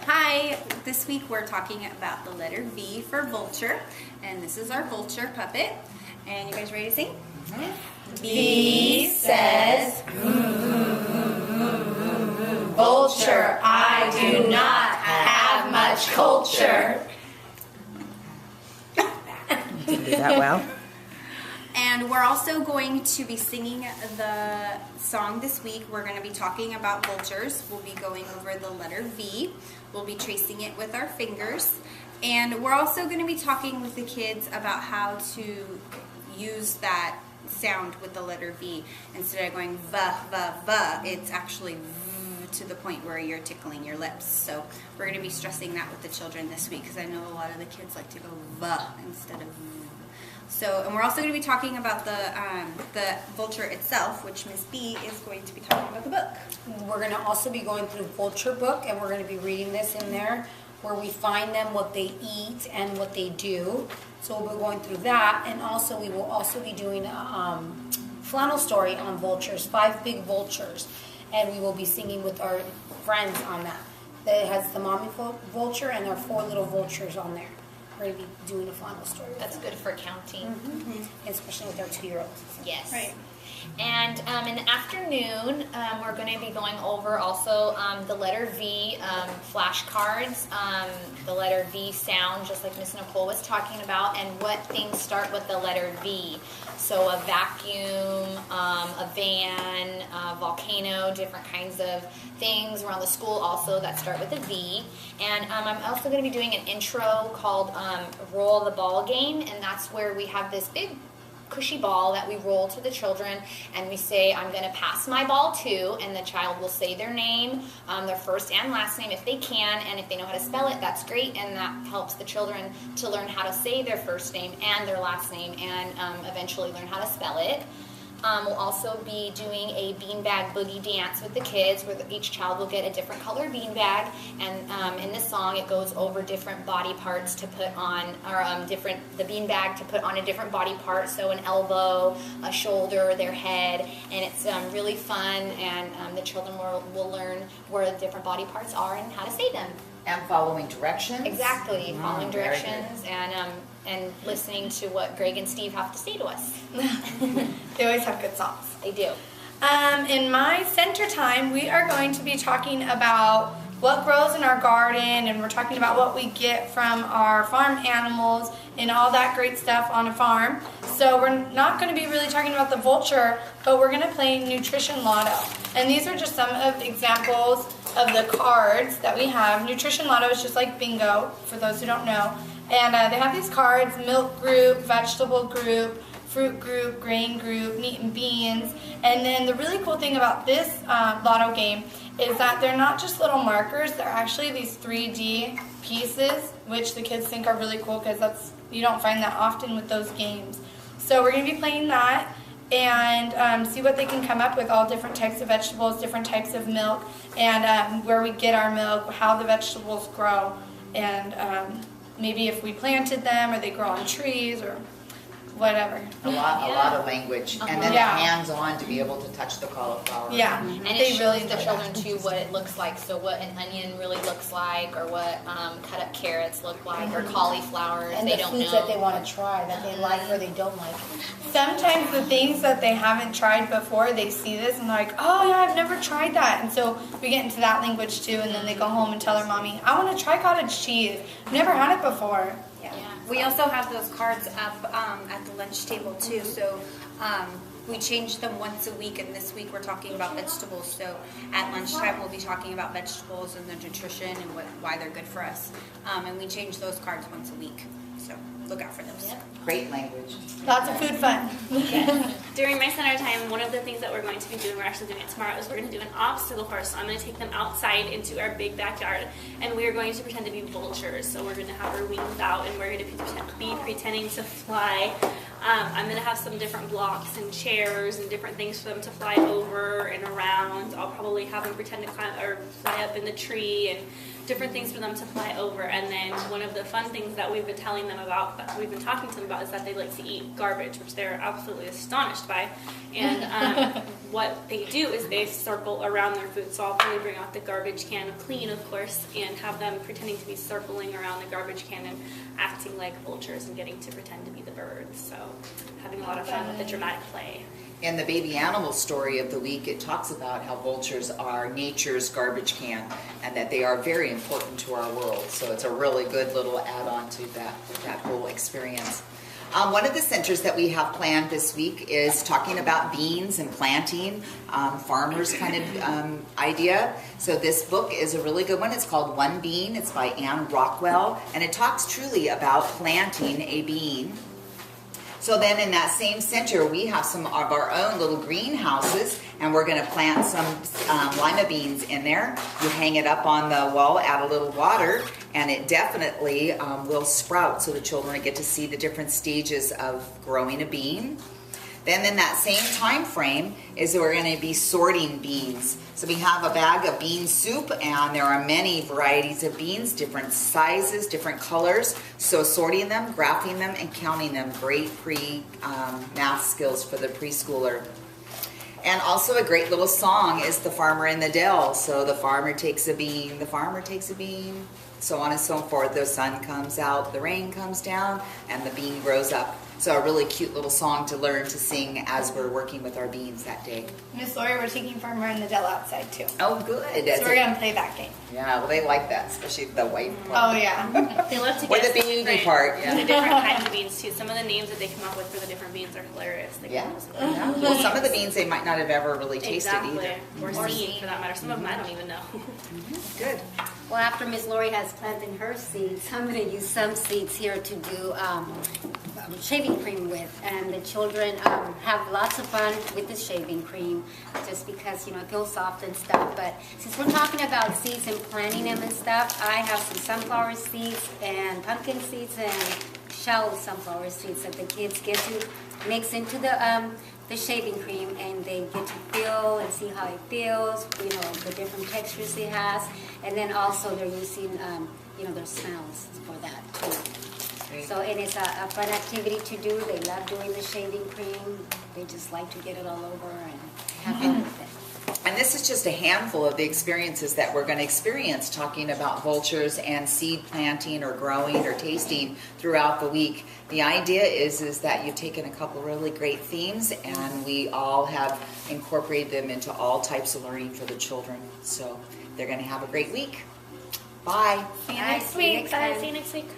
Hi, this week we're talking about the letter V for Vulture, and this is our Vulture puppet. And you guys ready to sing? V says, Vulture, I do not have much culture. You did that well. And we're also going to be singing the song this week. We're going to be talking about vultures. We'll be going over the letter V. We'll be tracing it with our fingers. And we're also going to be talking with the kids about how to use that sound with the letter V. Instead of going va, va, va, it's actually v to the point where you're tickling your lips. So we're going to be stressing that with the children this week because I know a lot of the kids like to go va instead of v. So, and we're also going to be talking about the Vulture itself, which Miss B is going to be talking about the book. We're going to also be going through Vulture book, and we're going to be reading this in there, where we find them, what they eat, and what they do. So we'll be going through that, and also we will also be doing a flannel story on vultures, 5 big vultures, and we will be singing with our friends on that. It has the mommy vulture, and there are 4 little vultures on there. We're going to be doing a flannel story. That's good for counting. Mm-hmm. Especially with our 2-year-olds. Yes. Right. And in the afternoon, we're going to be going over also the letter V flashcards, the letter V sound, just like Miss Nicole was talking about, and what things start with the letter V. So a vacuum, a van, a volcano, different kinds of things around the school also that start with a V. And I'm also going to be doing an intro called Roll the Ball Game, and that's where we have this big cushy ball that we roll to the children, and we say, I'm going to pass my ball to, and the child will say their name, their first and last name if they can, and if they know how to spell it, that's great, and that helps the children to learn how to say their first name and their last name, and eventually learn how to spell it. We'll also be doing a beanbag boogie dance with the kids, where each child will get a different color beanbag, and in this song it goes over different body parts to put on, or the beanbag to put on a different body part, so an elbow, a shoulder, their head, and it's really fun, and the children will learn where the different body parts are and how to say them. And following directions. Exactly, following very directions, and listening to what Greg and Steve have to say to us. They always have good songs. They do. In my center time, we are going to be talking about what grows in our garden, and we're talking about what we get from our farm animals and all that great stuff on a farm. So we're not going to be really talking about the vulture, but we're going to play Nutrition Lotto. And these are just some of examples of the cards that we have. Nutrition Lotto is just like bingo, for those who don't know. And they have these cards: milk group, vegetable group, fruit group, grain group, meat and beans. And then the really cool thing about this lotto game is that they're not just little markers, they're actually these 3D pieces, which the kids think are really cool because you don't find that often with those games. So we're going to be playing that and see what they can come up with, all different types of vegetables, different types of milk, and where we get our milk, how the vegetables grow, and maybe if we planted them or they grow on trees or whatever. A lot of language, and then hands-on to be able to touch the cauliflower. Yeah, And it shows the children too what it looks like, so what an onion really looks like, or what cut up carrots look like, or cauliflower if And they the don't foods know. that they want to try, that they like or they don't like. Sometimes the things that they haven't tried before, they see this and they're like, oh yeah, I've never tried that. And so we get into that language too, and then they go home and tell their mommy, I want to try cottage cheese. I've never had it before. Yeah. We also have those cards up at the lunch table too. So we change them once a week, and this week we're talking about vegetables. So at lunchtime we'll be talking about vegetables and their nutrition and why they're good for us. And we change those cards once a week. So look out for those. Yep. Great language. Lots of food fun. During my center time, one of the things that we're going to be doing, we're actually doing it tomorrow, is we're going to do an obstacle course. So I'm going to take them outside into our big backyard, and we are going to pretend to be vultures. So we're going to have our wings out, and we're going to be pretending to fly. I'm going to have some different blocks and chairs and different things for them to fly over and around. I'll probably have them pretend to climb or fly up in the tree, and different things for them to fly over. And then one of the fun things that we've been telling them about we've been talking to them about is that they like to eat garbage, which they're absolutely astonished by. And what they do is they circle around their food. So I'll probably bring out the garbage can clean, of course, and have them pretending to be circling around the garbage can and acting like vultures and getting to pretend to be the birds. So having a lot of fun with the dramatic play. In the baby animal story of the week, it talks about how vultures are nature's garbage can and that they are very important to our world. So it's a really good little add-on to that whole experience. One of the centers that we have planned this week is talking about beans and planting, farmers kind of idea. So this book is a really good one. It's called One Bean. It's by Anne Rockwell, and it talks truly about planting a bean. So then in that same center, we have some of our own little greenhouses, and we're going to plant some lima beans in there. You hang it up on the wall, add a little water, and it definitely will sprout, so the children get to see the different stages of growing a bean. Then in that same time frame is we're going to be sorting beans. So we have a bag of bean soup, and there are many varieties of beans, different sizes, different colors. So sorting them, graphing them, and counting them, great math skills for the preschooler. And also a great little song is The Farmer in the Dell. So the farmer takes a bean, the farmer takes a bean, so on and so forth. The sun comes out, the rain comes down, and the bean grows up. So a really cute little song to learn to sing as we're working with our beans that day. Miss Lori, we're taking Farmer in the Dell outside too. Oh, good. So we're going to play that game. Yeah, well, they like that, especially the white part. Oh, yeah. They love to Or get the beany part, yeah. the different kinds of beans too. Some of the names that they come up with for the different beans are hilarious. They Yeah. come up with Yeah. Well, some of the beans they might not have ever really tasted either. Or seen for that matter. Some of them I don't even know. Good. Well, after Miss Lori has planted her seeds, I'm going to use some seeds here to do shaving cream with. And the children have lots of fun with the shaving cream just because, you know, it feels soft and stuff. But since we're talking about seeds and planting them and stuff, I have some sunflower seeds and pumpkin seeds and shell sunflower seeds that the kids get to mix into the shaving cream, and they get to feel and see how it feels, you know, the different textures it has. And then also they're using, you know, their smells for that too. Great. So it is a fun activity to do. They love doing the shaving cream. They just like to get it all over and have fun with it. And this is just a handful of the experiences that we're going to experience talking about vultures and seed planting or growing or tasting throughout the week. The idea is that you've taken a couple really great themes and we all have incorporated them into all types of learning for the children. So they're going to have a great week. Bye. See you Bye. next See you week. next Bye. time. See you next week.